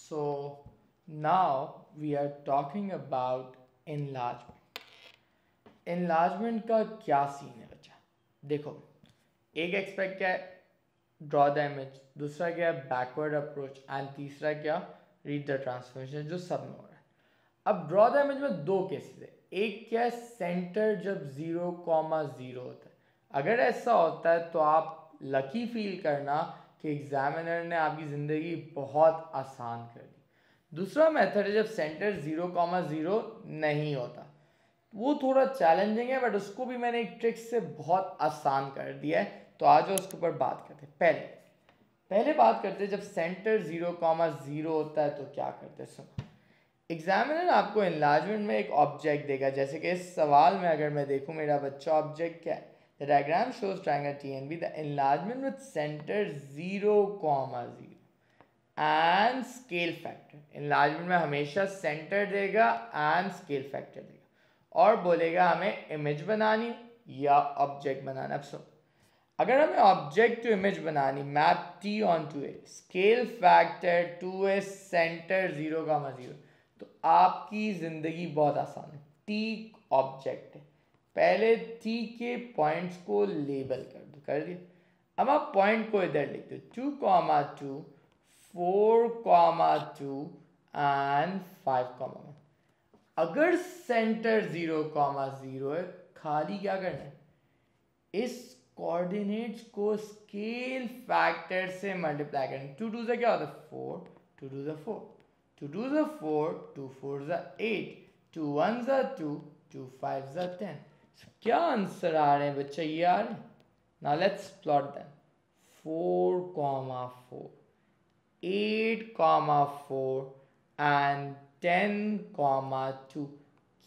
So now we are talking about enlargement. enlargement का क्या scene है बच्चा? देखो, एक एक्सपेक्ट क्या है, ड्रॉ द इमेज, दूसरा क्या है बैकवर्ड अप्रोच, एंड तीसरा क्या, रीड द ट्रांसफॉर्मेशन, जो सब में हो रहा है। अब ड्रॉ द इमेज में दो केसेस है, एक क्या है सेंटर जब 0,0 होता है। अगर ऐसा होता है तो आप लकी फील करना कि एग्जामिनर ने आपकी ज़िंदगी बहुत आसान कर दी। दूसरा मेथड है जब सेंटर 0,0 नहीं होता, वो थोड़ा चैलेंजिंग है, बट उसको भी मैंने एक ट्रिक से बहुत आसान कर दिया है। तो आज उसके ऊपर बात करते हैं। पहले बात करते हैं जब सेंटर 0,0 होता है तो क्या करते हैं। सुनो, एग्जामिनर आपको एनलार्जमेंट में एक ऑब्जेक्ट देगा, जैसे कि इस सवाल में अगर मैं देखूं मेरा बच्चा ऑब्जेक्ट क्या है, the diagram shows triangle TNB, the enlargement with centre 0,0 and scale factor. Enlargement में हमेशा सेंटर देगा एंड स्केल फैक्टर देगा और बोलेगा हमें इमेज बनानी या ऑब्जेक्ट बनाना। अब सुनो, अगर हमें ऑब्जेक्ट टू इमेज बनानी, map T on to A, scale factor 2a, centre 0,0, तो आपकी ज़िंदगी बहुत आसान है। T ऑब्जेक्ट है, पहले T के पॉइंट्स को लेबल कर दो, कर दिया। अब आप पॉइंट को इधर लिख दो, 2,2, 4,2 एंड 5,1। अगर सेंटर 0,0 है, खाली क्या करना है, इस कोऑर्डिनेट्स को स्केल फैक्टर से मल्टीप्लाई करना। 2 2 से क्या होता है 4, 2 2 से 4, 2 2 से 4, 2 4 से 8, 2 1 से 2, 2 5 से 10। क्या आंसर आ रहे हैं बच्चा, ये आ रहे हैं। Now let's plot them, 4,4, 8,4 and 10,2।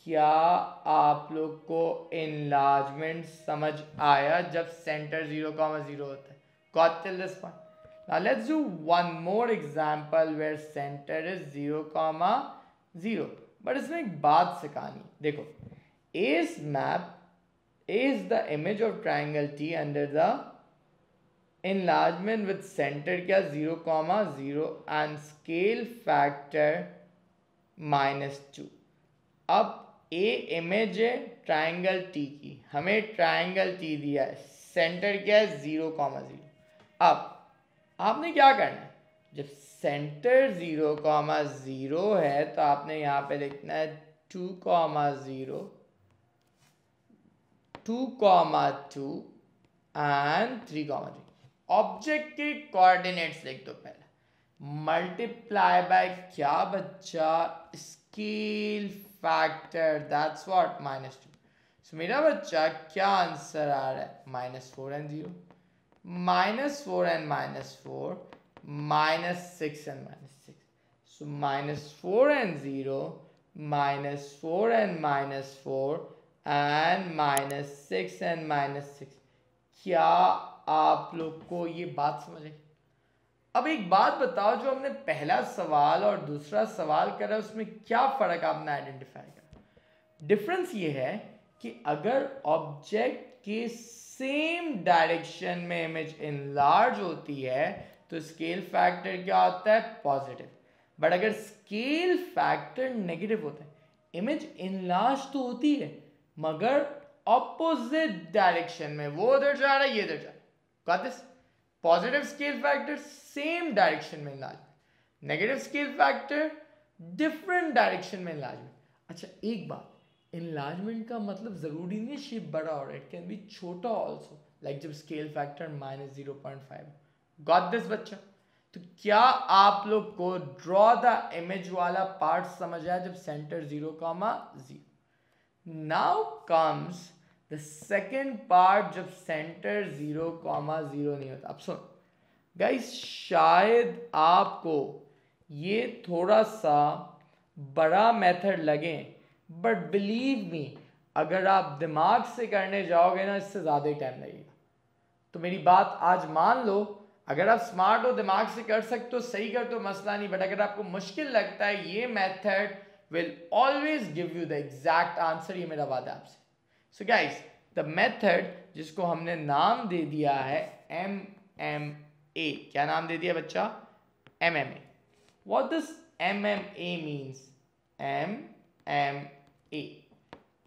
क्या आप लोग को enlargement समझ आया जब सेंटर 0,0 होता है? Got till this point? Now let's do one more example where center is 0,0, but इसमें एक बात सिखानी। देखो, A's map is the image of triangle T under the enlargement with center क्या 0,0 and scale factor -2। अब ए image है triangle T की, हमें ट्राइंगल टी दिया है, सेंटर क्या है 0,0। अब आपने क्या करना है, जब सेंटर 0,0 है तो आपने यहाँ पे लिखना है 2,0, 2,2 एंड 3,3। ऑब्जेक्ट के कोऑर्डिनेट्स लिख दो पहले, मल्टीप्लाई बाय क्या बच्चा, स्केल फैक्टर, दैट्स व्हाट -2। सो मेरा बच्चा क्या आंसर आ रहा है, -4 and 0, -4 and -4, -6 and -6। So -4 and 0, -4 and -4 and -6 and -6। क्या आप लोग को ये बात समझ आई? अब एक बात बताओ, जो हमने पहला सवाल और दूसरा सवाल करा उसमें क्या फर्क आपने आइडेंटिफाई करा? डिफरेंस ये है कि अगर ऑब्जेक्ट के सेम डायरेक्शन में इमेज इनलार्ज होती है तो स्केल फैक्टर क्या होता है, पॉजिटिव। बट अगर स्केल फैक्टर नेगेटिव होता है, इमेज इनलार्ज तो होती है मगर ऑपोजिट डायरेक्शन में, वो उधर जा रहा है ये इधर जा रहा है। Got this? Positive scale factor same direction में enlargement, negative scale factor different direction में इनलार्जमेंट। अच्छा एक बात, इनलार्जमेंट का मतलब जरूरी नहीं है शेप बड़ा हो रहा है, इट कैन बी छोटा ऑल्सो, लाइक जब स्केल फैक्टर -0.5। गॉट दिस बच्चा? तो क्या आप लोग को ड्रॉ द इमेज वाला पार्ट समझ आया जब centre 0,0? Now comes the second part जब सेंटर 0,0 नहीं होता। अब सुन गाइस, शायद आपको ये थोड़ा सा बड़ा मेथड लगे, बट बिलीव मी अगर आप दिमाग से करने जाओगे ना इससे ज़्यादा ही टाइम लगेगा। तो मेरी बात आज मान लो, अगर आप स्मार्ट हो दिमाग से कर सकते हो सही कर तो मसला नहीं, बट अगर आपको मुश्किल लगता है ये method will always give you the exact answer, ये मेरा वादा आपसे। सो गाइस द मेथड जिसको हमने नाम दे दिया है MMA, क्या नाम दे दिया बच्चा? MMA। What does MMA means? MMA,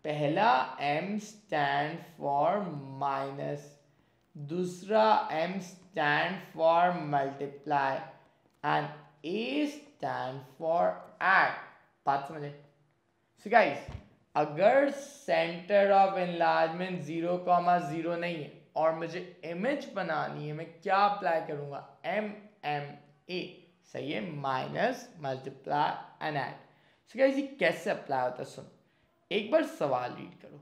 पहला M stand for minus, दूसरा M stand for multiply and A stand for add। बात समझे? So guys अगर सेंटर ऑफ एनलार्जमेंट 0,0 नहीं है और मुझे इमेज बनानी है, मैं क्या अप्लाई करूंगा? MMA, सही है, minus multiply and add. So guys ये कैसे अप्लाई होता है सुनो, एक बार सवाल रीड करो।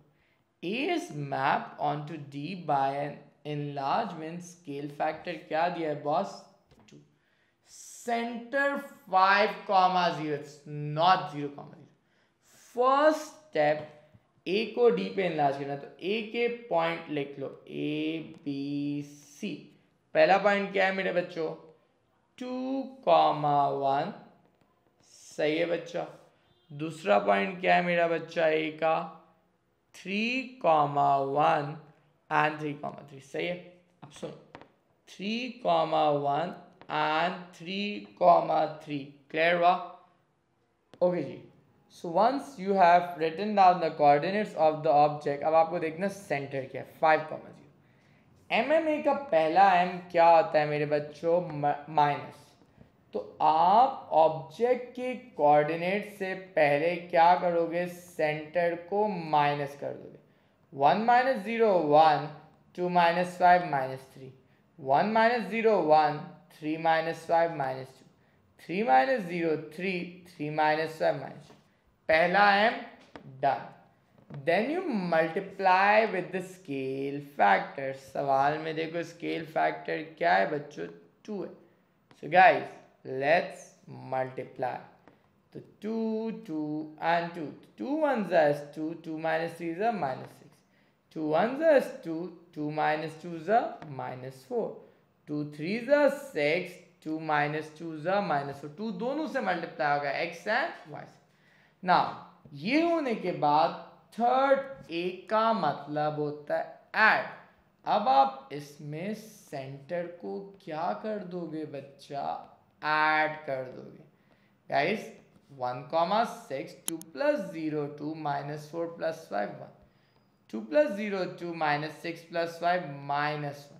A is mapped onto D by an enlargement scale factor क्या दिया है boss? 2। Centre 5,0, it's not 0,0। First step A को डी पे इनलार्ज करना, तो ए के पॉइंट लिख लो ABC। पहला पॉइंट क्या है मेरे बच्चों? 2,1, सही है बच्चा। दूसरा पॉइंट क्या है मेरा बच्चा ए का? 3,1 एंड 3,3, सही है। अब सुनो 3,1 एंड 3,3 क्लियर हुआ? ओके जी। So once you have written down the coordinates of the object, अब आपको देखना सेंटर क्या है, 5,0। MMA का पहला M क्या होता है मेरे बच्चों? माइनस। तो आप ऑब्जेक्ट के कोऑर्डिनेट से पहले क्या करोगे? सेंटर को माइनस कर दोगे। 1 - 0 1, 2 - 5 -3, 1 - 0 1, 3 - 5 -2, 3 - 0 3, 3 - 5 -2। पहला M done. Then you multiply with the scale factor. सवाल में देखो स्केल फैक्टर क्या है बच्चों? 2 है। So guys let's multiply. तो 2 2 and 2, 2 1 is 2, 2 - 3 is -6, 2 1 is 2, 2 - 2 is -4, 2 3 is 6, 2 - 2 is -4। 2 दोनों से मल्टीप्लाई होगा x एंड y से। ना ये होने के बाद थर्ड ए का मतलब होता है ऐड। अब आप इसमें सेंटर को क्या कर दोगे बच्चा? ऐड कर दोगे। गाइस 1,6, 2 + 0 2 -4 + 5 1, 2 + 0 2 -6 + 5 -1।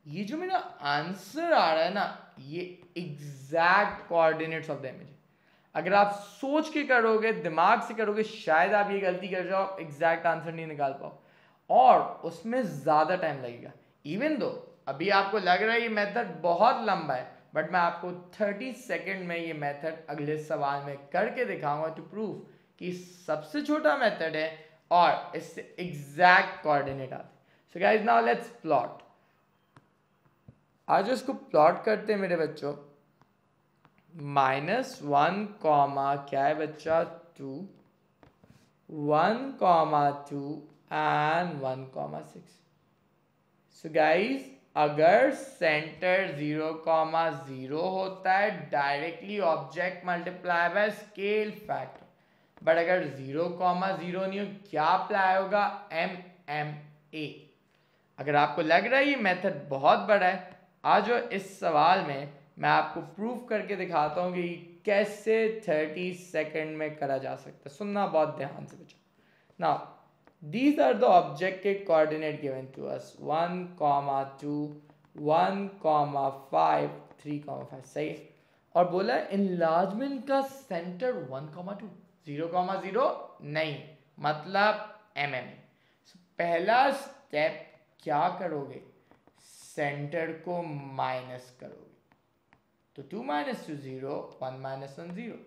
ये जो मेरा आंसर आ रहा है ना, ये exact coordinates of the image. अगर आप सोच के करोगे, दिमाग से करोगे, शायद आप ये गलती कर जाओ, एग्जैक्ट आंसर नहीं निकाल पाओ और उसमें ज़्यादा टाइम लगेगा। इवन दो अभी आपको लग रहा है ये मेथड बहुत लंबा है, बट मैं आपको 30 सेकेंड में ये मेथड अगले सवाल में करके दिखाऊंगा टू प्रूव कि सबसे छोटा मेथड है और इससे एग्जैक्ट कोऑर्डिनेट आते हैं। So guys now let's plot. आज इसको प्लॉट करते हैं मेरे बच्चों। -1, क्या है बच्चा? 2, 1,2 एंड 1,6। सो गाइस अगर सेंटर 0,0 होता है directly object multiply by scale factor, but अगर 0,0 नहीं हो क्या अप्लाई होगा? MMA। अगर आपको लग रहा है ये मेथड बहुत बड़ा है, आज इस सवाल में मैं आपको प्रूव करके दिखाता हूँ कि कैसे 30 सेकेंड में करा जा सकता है। सुनना बहुत ध्यान से बच्चों। Now these are the objective coordinate given to us 1,2 1,5 3,5, सही है। और बोला enlargement का सेंटर 1,2 0,0 नहीं, मतलब MMA। पहला स्टेप क्या करोगे? सेंटर को माइनस करोगे। तो 2 - 2 0, 1 - 1 0,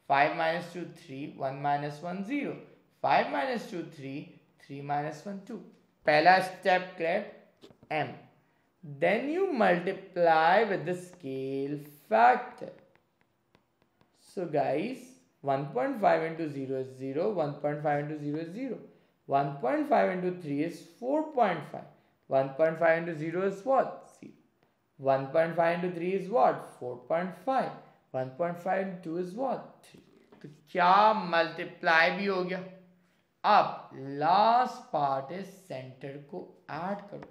5 - 2 3, 1 - 1 0, 5 - 2 3, 3 - 1 2। पहला step clear? M। Then you multiply with the scale factor. So guys, 1.5 into 0 is 0, 1.5 into 0 is 0. 1.5 into 3 is 4.5. 1.5 into 0 is what? 0. 1.5 into 3 is what? 4.5. 1.5 into 2 is what? 3. तो क्या multiply भी हो गया. अब लास्ट पार्ट इज सेंटर को add करो.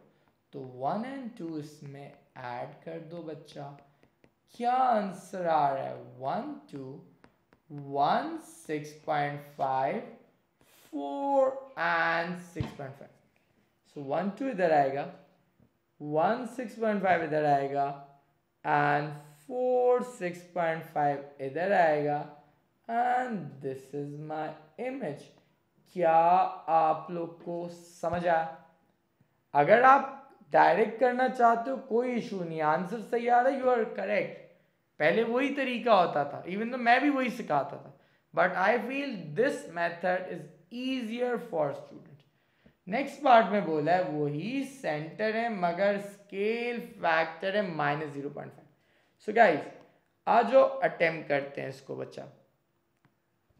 तो 1 and 2 इसमें ऐड कर दो बच्चा. क्या आंसर आ रहा है? 1 2 1 6.5 4 एंड 6.5. सो 1 2 इधर आएगा, 1 6.5 इधर आएगा एंड 4 6.5 इधर आएगा and this is my image. क्या आप लोग को समझ आया? अगर आप डायरेक्ट करना चाहते हो कोई इशू नहीं, आंसर सही आ रहा है, यू आर करेक्ट. पहले वही तरीका होता था, इवन तो मैं भी वही सिखाता था, but I feel this method is easier for student. Next part में बोला है वही सेंटर है मगर स्केल फैक्टर है -0.5. सो गाइज आज जो अटेम्प्ट करते हैं इसको बच्चा.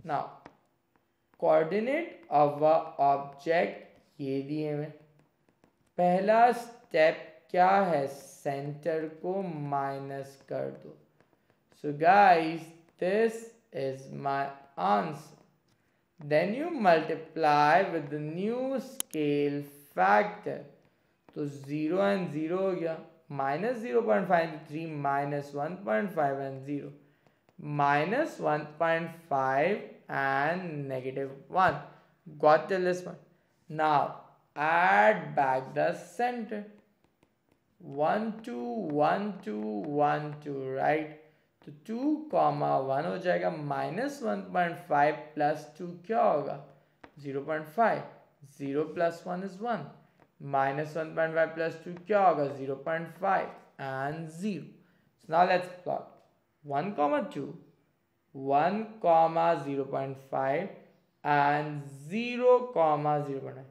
Now coordinate of a object ये दिए हुए. पहला स्टेप क्या है? सेंटर को माइनस कर दो. So guys this is my answer. Then you multiply with the new scale factor. तो 0 एंड 0 हो गया. -0.5 into 3 -1.5 and 0. -1.5 and -1. Got till this one. Now add back the center. 1 2 1 2 1 2, right? तो 2, 1 हो जाएगा. -1.5 प्लस 2 क्या होगा? 0.5. 0 plus 1 is 1. -1.5 plus 2 क्या होगा? 0.5 and 0. So now let's plot 1, 2, 1, 0.5 and 0, 0.5.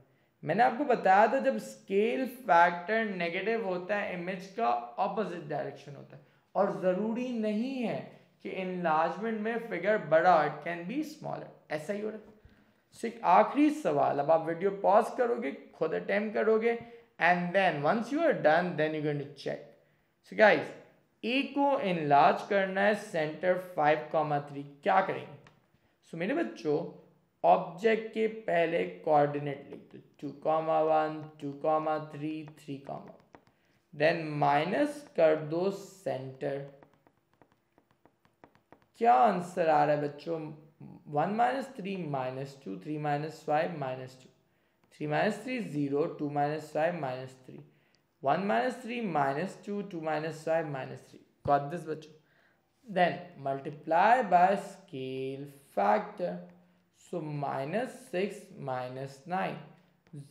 मैंने आपको बताया था जब स्केल फैक्टर नेगेटिव होता है इमेज का ऑपोजिट डायरेक्शन होता है. और ज़रूरी नहीं है कि इनलार्जमेंट में फिगर बड़ा, इट कैन बी स्मॉलर. ऐसा ही हो रहा है. सो एक आखिरी सवाल, अब आप वीडियो पॉज करोगे, खुद अटेम्प्ट करोगे and then once you are done then you going to check. So guys A को इनलार्ज करना है सेंटर 5,3. क्या करेंगे? सो मेरे बच्चों ऑब्जेक्ट के पहले कोऑर्डिनेट लिख दो. 2,1 2,3 3, देन माइनस कर दो सेंटर. क्या आंसर आ रहा है बच्चों? 1 - 3 -2, 3 - 5 -2, 3 - 3 0, 2 - 5 -3, 1 - 3 -2, 2 - 5 -3. Got this बच्चों? Then multiply by scale factor. So -6 - 9,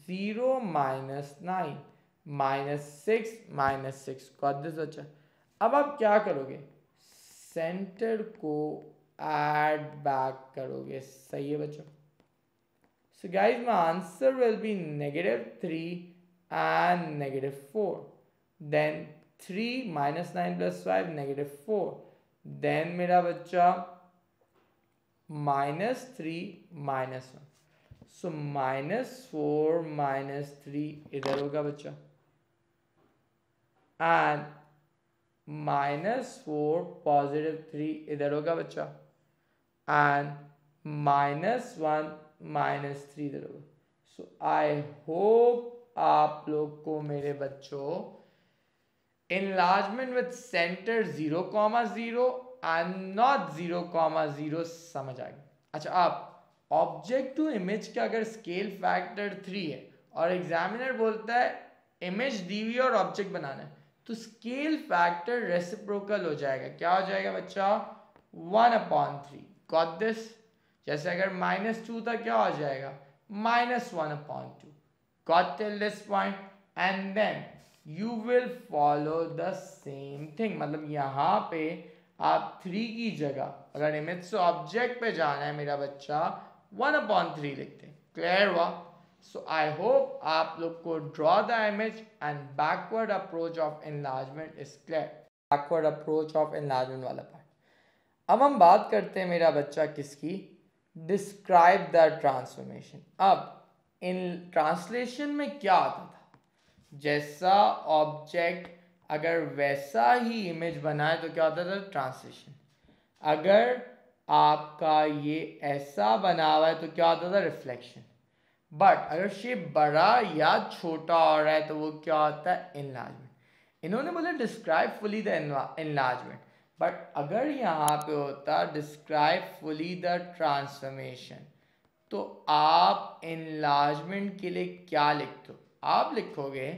0 - 9, -6 -6. Got this बच्चा? अब आप क्या करोगे? सेंटर को ऐड बैक करोगे. सही है बच्चों? So guys my answer will be -3 and -4. Then 3 - 9 + 5 -4. देन मेरा बच्चा -3 -1. सो -4 -3 इधर होगा बच्चा एंड -4 +3 इधर होगा बच्चा एंड -1 -3 इधर होगा. सो आई होप आप लोग को मेरे बच्चों enlargement with center 0, 0 and not 0, 0 समझ आ गई. अच्छा आप ऑब्जेक्ट टू इमेज का अगर स्केल फैक्टर 3 है और एग्जामिनर बोलता है इमेज दी हुई और ऑब्जेक्ट बनाना है तो स्केल फैक्टर रेसिप्रोकल हो जाएगा. क्या हो जाएगा बच्चा? 1/3. Got this? जैसे अगर -2 था क्या हो जाएगा? -1/2. Got till this point? And then you will follow the same thing. मतलब यहाँ पे आप 3 की जगह अगर इमेज से ऑब्जेक्ट पे जाना है मेरा बच्चा 1/3 लिखते हैं. क्लियर हुआ? सो आई होप आप लोग को draw the image and backward approach of enlargement is clear. Backward approach of enlargement वाला पार्ट. अब हम बात करते हैं मेरा बच्चा किसकी, डिस्क्राइब द ट्रांसफॉर्मेशन। अब इन ट्रांसलेशन में क्या आता था, जैसा ऑब्जेक्ट अगर वैसा ही इमेज बनाए तो क्या होता था, ट्रांसलेशन। अगर आपका ये ऐसा बना हुआ है तो क्या होता था, रिफ्लेक्शन। बट अगर शेप बड़ा या छोटा हो रहा है तो वो क्या होता है, इनलार्जमेंट। इन्होंने बोला describe fully the enlargement, but अगर यहाँ पे होता डिस्क्राइब फुली द ट्रांसफॉर्मेशन तो आप इनलार्जमेंट के लिए क्या लिखते हो, आप लिखोगे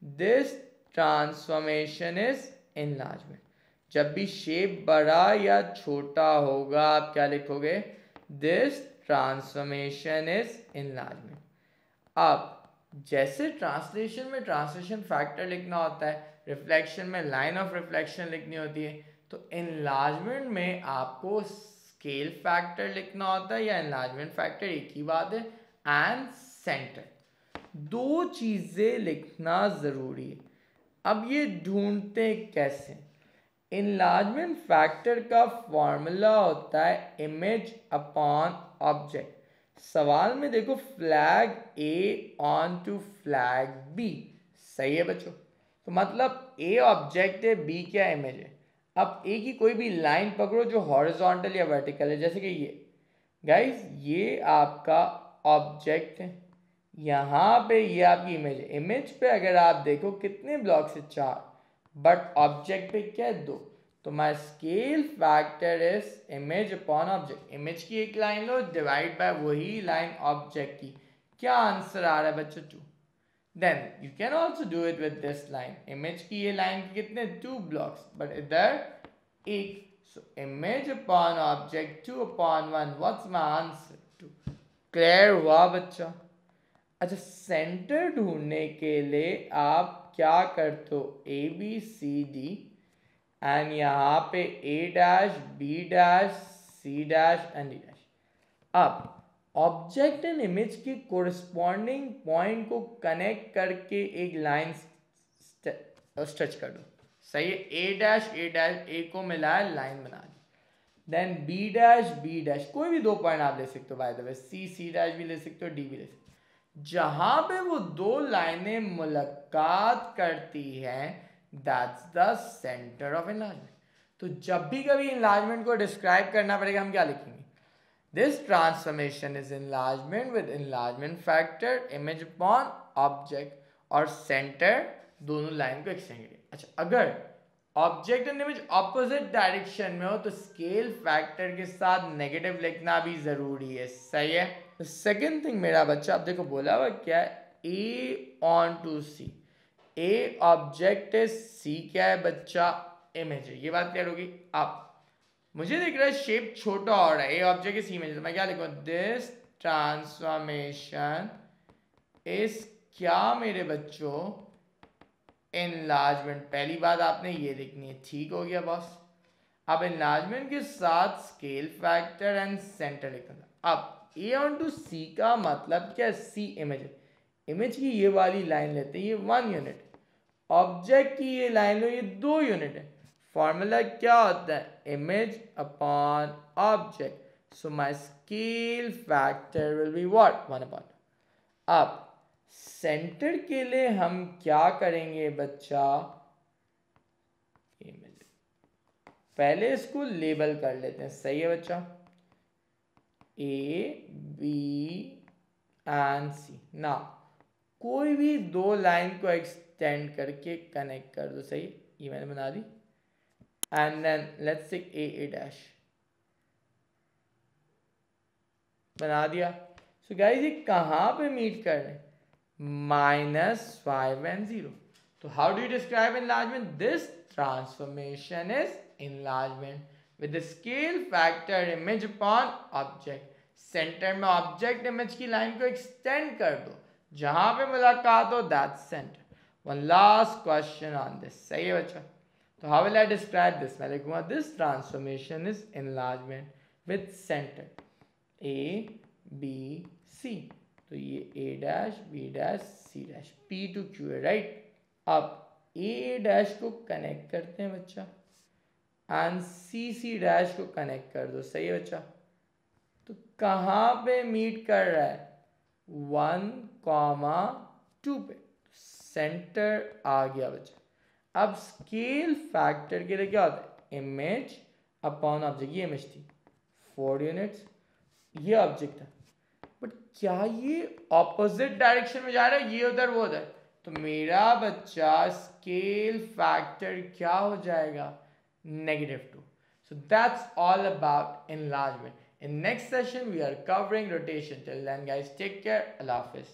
दिस ट्रांसफॉर्मेशन इज इनलार्जमेंट। जब भी शेप बड़ा या छोटा होगा आप क्या लिखोगे, दिस ट्रांसफॉर्मेशन इज इनलार्जमेंट। अब जैसे ट्रांसलेशन में ट्रांसलेशन फैक्टर लिखना होता है, रिफ्लेक्शन में लाइन ऑफ रिफ्लेक्शन लिखनी होती है, तो इनलार्जमेंट में आपको स्केल फैक्टर लिखना होता है या इनलार्जमेंट फैक्टर, एक ही बात है, एंड सेंटर, दो चीजें लिखना जरूरी है। अब ये ढूंढते कैसे, इनलार्जमेंट फैक्टर का फॉर्मूला होता है इमेज अपॉन ऑब्जेक्ट। सवाल में देखो flag A on to flag B, सही है बच्चों। तो मतलब ए ऑब्जेक्ट है, बी क्या इमेज है। अब ए की कोई भी लाइन पकड़ो जो हॉरिजॉन्टल या वर्टिकल है, जैसे कि ये गाइस, ये आपका ऑब्जेक्ट है, यहाँ पे ये आपकी इमेज है। इमेज पे अगर आप देखो कितने ब्लॉक्स है, 4, बट ऑब्जेक्ट पे क्या है, 2। तो my scale factor is image upon object. Image की एक लाइन लो, डिवाइड बाय वही लाइन ऑब्जेक्ट की, क्या आंसर आ रहा है बच्चों, 2। Then you can also do it with this line, image की ये लाइन के कितने, 2 ब्लॉक्स, बट इधर एक। So image upon object 2 upon 1, what's my answer, 2। Clear हुआ बच्चा। अच्छा, सेंटर ढूंढने के लिए आप क्या करते हो, A B C D, and यहाँ पे A dash B dash C dash and D dash. अब ऑब्जेक्ट एंड इमेज के कोरिस्पॉन्डिंग पॉइंट को कनेक्ट करके एक लाइन स्ट्रेच कर दो, सही है। ए डैश ए को मिलाया, लाइन बना दी। देन बी डैश कोई भी 2 पॉइंट आप ले सकते हो, by the way C dash भी ले सकते हो, डी भी ले सकते हो। जहां पे वो 2 लाइनें मुलाकात करती हैं, that's the centre of enlargement. तो जब भी कभी इनलार्जमेंट को डिस्क्राइब करना पड़ेगा, हम क्या लिखेंगे, this transformation is enlargement with enlargement factor image upon object, और सेंटर दोनों लाइन को एक्सटेंड करिए। अच्छा, अगर object and image opposite direction में हो तो स्केल फैक्टर के साथ नेगेटिव लिखना भी जरूरी है, सही है। सेकेंड थिंग मेरा बच्चा, आप देखो बोला हुआ क्या है, A on to C, A object है, सी क्या है बच्चा, इमेज है, ये बात क्लियर होगी। अब मुझे दिख रहा है शेप छोटा हो रहा है, ए ऑब्जेक्ट है, सी इमेज है, तो मैं क्या लिखूँ, दिस ट्रांसफॉर्मेशन इज क्या मेरे बच्चों, इनलार्जमेंट। पहली बात आपने ये लिखनी है, ठीक हो गया बॉस। अब इनलार्जमेंट के साथ स्केल फैक्टर एंड सेंटर लिखना था। अब ए ऑन टू सी का मतलब क्या, सी इमेज है, इमेज की ये वाली लाइन लेते हैं, ये 1 यूनिट, ऑब्जेक्ट की ये लाइन लो, ये 2 यूनिट है। फॉर्मूला क्या होता है, image upon object, so my scale factor will be what, 1 upon. अब सेंटर के लिए हम क्या करेंगे बच्चा, पहले इसको लेबल कर लेते हैं, सही है बच्चा, ए बी एंड सी। ना कोई भी 2 लाइन को एक्सटेंड करके कनेक्ट कर दो, सही, ये मैंने बना दी। And then let's take A dash, बना दिया। सो गाइस ये कहाँ पे मीट कर रहे हैं, -5 and 0। तो how do you describe enlargement, this transformation is enlargement with the scale factor image upon object। Centre में ऑब्जेक्ट इमेज की लाइन को एक्सटेंड कर दो, जहां पे मुलाकात हो that's centre. One last question on this, सही है बच्चा। तो how will I describe this, मैं लिखूंगा this transformation is enlargement with centre A B C. तो ये A dash B dash C dash, P to Q है, राइट। अब ए डैश को कनेक्ट करते हैं बच्चा, एंड सी सी डैश को कनेक्ट कर दो। सही है बच्चा? तो कहाँ पे मीट कर रहा है? 1,2 पे। सेंटर आ गया बच्चा। अब स्केल फैक्टर के लिए क्या होता है? Image upon object. ये इमेज थी 4 यूनिट्स, ये ऑब्जेक्ट था, बट क्या ये ऑपोजिट डायरेक्शन में जा रहा है? ये उधर वो उधर, तो मेरा बच्चा स्केल फैक्टर क्या हो जाएगा? -2. So that's all about enlargement. In next session we are covering rotation. Till then guys, take care. Allah Hafiz.